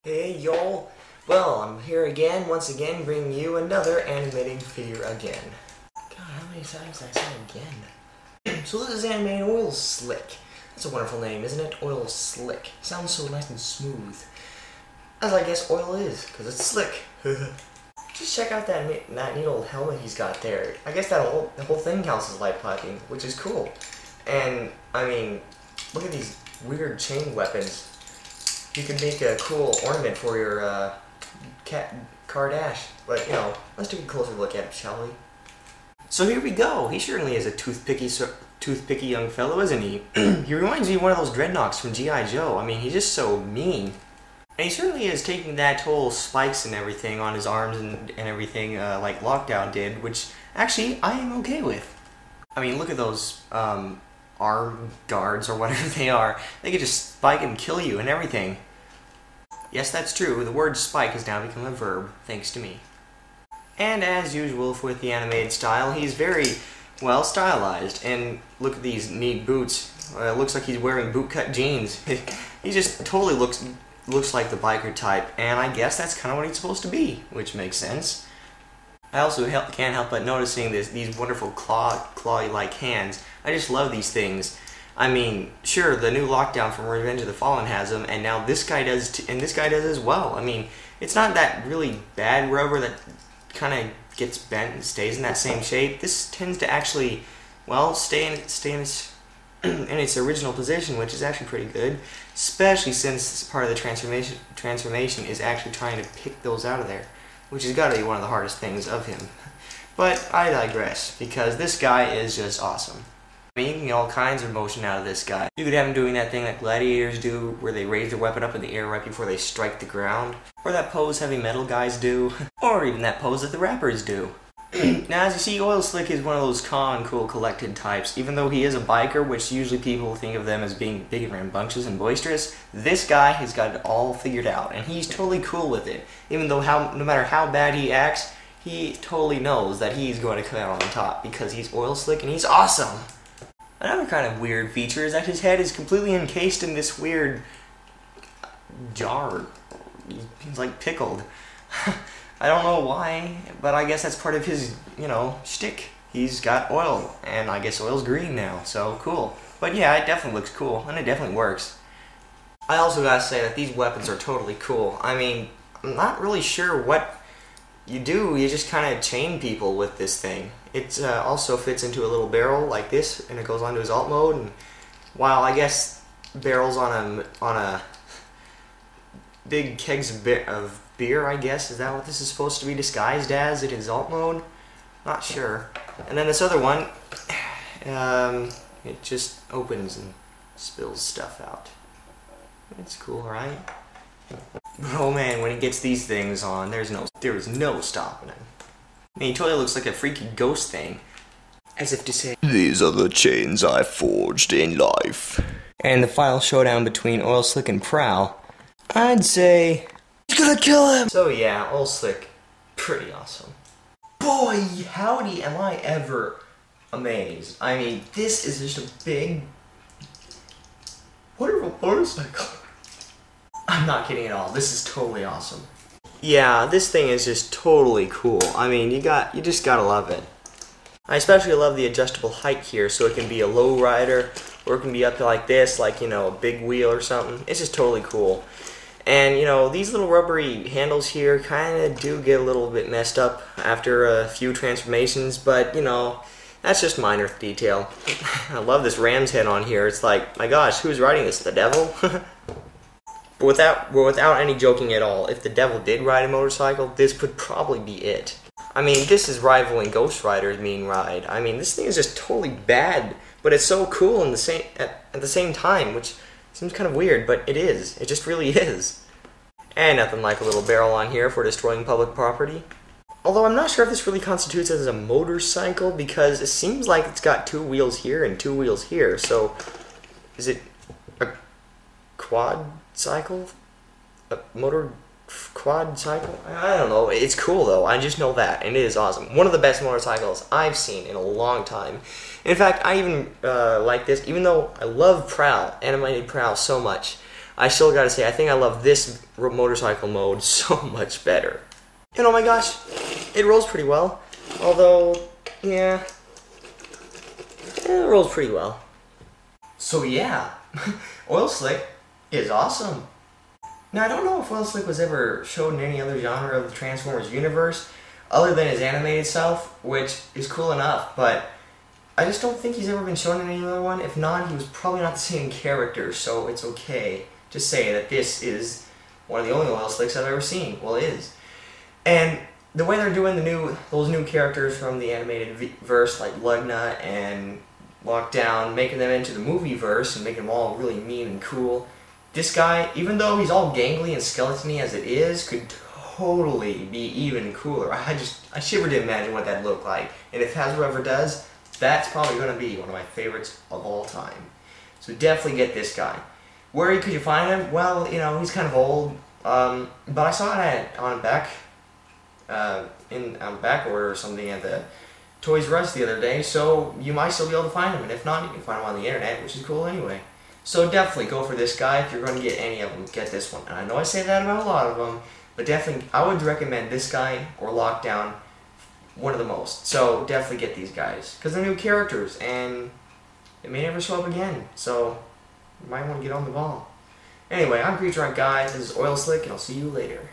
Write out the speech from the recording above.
Hey y'all! Well, I'm here again, once again, bringing you another animated figure again. God, how many times did I say again? So this is animated Moil Sick. That's a wonderful name, isn't it? Moil Sick. Sounds so nice and smooth. As I guess oil is, because it's slick. Just check out that neat old helmet he's got there. I guess the whole thing counts as light piping, which is cool. And, I mean, look at these weird chain weapons. You can make a cool ornament for your car dash. But, you know, let's take a closer look at him, shall we? So here we go. He certainly is a toothpicky young fellow, isn't he? He reminds me of one of those dreadnoughts from G.I. Joe. I mean, he's just so mean. And he certainly is taking that whole spikes and everything on his arms and everything like Lockdown did, which actually I am okay with. I mean, look at those arm guards or whatever they are. They could just spike and kill you and everything. Yes, that's true. The word spike has now become a verb, thanks to me. And as usual with the animated style, he's very well stylized. And look at these neat boots. Looks like he's wearing bootcut jeans. He just totally looks like the biker type, and I guess that's kind of what he's supposed to be, which makes sense. I also can't help but noticing these wonderful claw-like hands. I just love these things. I mean, sure, the new Lockdown from Revenge of the Fallen has them, and now this guy does, and this guy does as well. I mean, it's not that really bad rubber that kind of gets bent and stays in that same shape. This tends to actually, well, stay in its original position, which is actually pretty good, especially since part of the transformation is actually trying to pick those out of there, which has got to be one of the hardest things of him. But I digress, because this guy is just awesome. I mean, you can get all kinds of motion out of this guy. You could have him doing that thing that gladiators do, where they raise their weapon up in the air right before they strike the ground, or that pose heavy metal guys do, or even that pose that the rappers do. Now, as you see, Moil Sick is one of those calm, cool, collected types. Even though he is a biker, which usually people think of them as being big and rambunctious and boisterous, this guy has got it all figured out, and he's totally cool with it. Even though no matter how bad he acts, he totally knows that he's going to come out on top, because he's Moil Sick and he's awesome! Another kind of weird feature is that his head is completely encased in this weird jar. He's like pickled. I don't know why, but I guess that's part of his, you know, shtick. He's got oil, and I guess oil's green now, so cool. But yeah, it definitely looks cool, and it definitely works. I also gotta say that these weapons are totally cool. I mean, I'm not really sure what you do. You just kind of chain people with this thing. It also fits into a little barrel like this, and it goes onto his alt mode. And while I guess barrels on a big kegs of beer, I guess, is that what this is supposed to be disguised as in his alt mode? Not sure. And then this other one, it just opens and spills stuff out. It's cool, right? Oh man, when he gets these things on, there is no stopping him. I mean, he totally looks like a freaky ghost thing. As if to say, "These are the chains I forged in life." And the final showdown between Moil Sick and Prowl, I'd say he's gonna kill him! So yeah, Moil Sick, pretty awesome. Boy, howdy am I ever amazed. I mean, this is just a big, wonderful motorcycle. I'm not kidding at all. This is totally awesome. Yeah, this thing is just totally cool. I mean, you just gotta love it. I especially love the adjustable height here, so it can be a low rider, or it can be up to like this, like, you know, a big wheel or something. It's just totally cool. And, you know, these little rubbery handles here kind of do get a little bit messed up after a few transformations, but, you know, that's just minor detail. I love this ram's head on here. It's like, my gosh, who's riding this? The devil? But without any joking at all, if the devil did ride a motorcycle, this would probably be it. I mean, this is rivaling Ghost Rider's mean ride. I mean, this thing is just totally bad, but it's so cool at the same time, which seems kind of weird, but it is. It just really is. And nothing like a little barrel on here for destroying public property. Although I'm not sure if this really constitutes as a motorcycle, because it seems like it's got two wheels here and two wheels here, so is it a quad cycle? A motor quad cycle? I don't know. It's cool though. I just know that, and it is awesome. One of the best motorcycles I've seen in a long time. In fact, I even like this, even though I love Prowl, animated Prowl, so much. I still gotta say, I think I love this motorcycle mode so much better. And oh my gosh, it rolls pretty well. Although, yeah, it rolls pretty well. So yeah, Oil Slick is awesome. Now I don't know if Moil Sick was ever shown in any other genre of the Transformers universe, other than his animated self, which is cool enough, but I just don't think he's ever been shown in any other one. If not, he was probably not the same character, so it's okay to say that this is one of the only Moil Slicks I've ever seen. Well, it is. And the way they're doing those new characters from the animated verse, like Lugna and Lockdown, making them into the movie verse and making them all really mean and cool. This guy, even though he's all gangly and skeletony as it is, could totally be even cooler. I shiver to imagine what that'd look like. And if Hasbro ever does, that's probably going to be one of my favorites of all time. So definitely get this guy. Where could you find him? Well, you know, he's kind of old, but I saw it on back order or something at the Toys R Us the other day, so you might still be able to find him, and if not, you can find him on the internet, which is cool anyway. So definitely go for this guy. If you're going to get any of them, get this one. And I know I say that about a lot of them, but definitely I would recommend this guy or Lockdown one of the most. So definitely get these guys, because they're new characters, and it may never show up again, so you might want to get on the ball. Anyway, I'm Creature Hunt Guy, this is Oil Slick, and I'll see you later.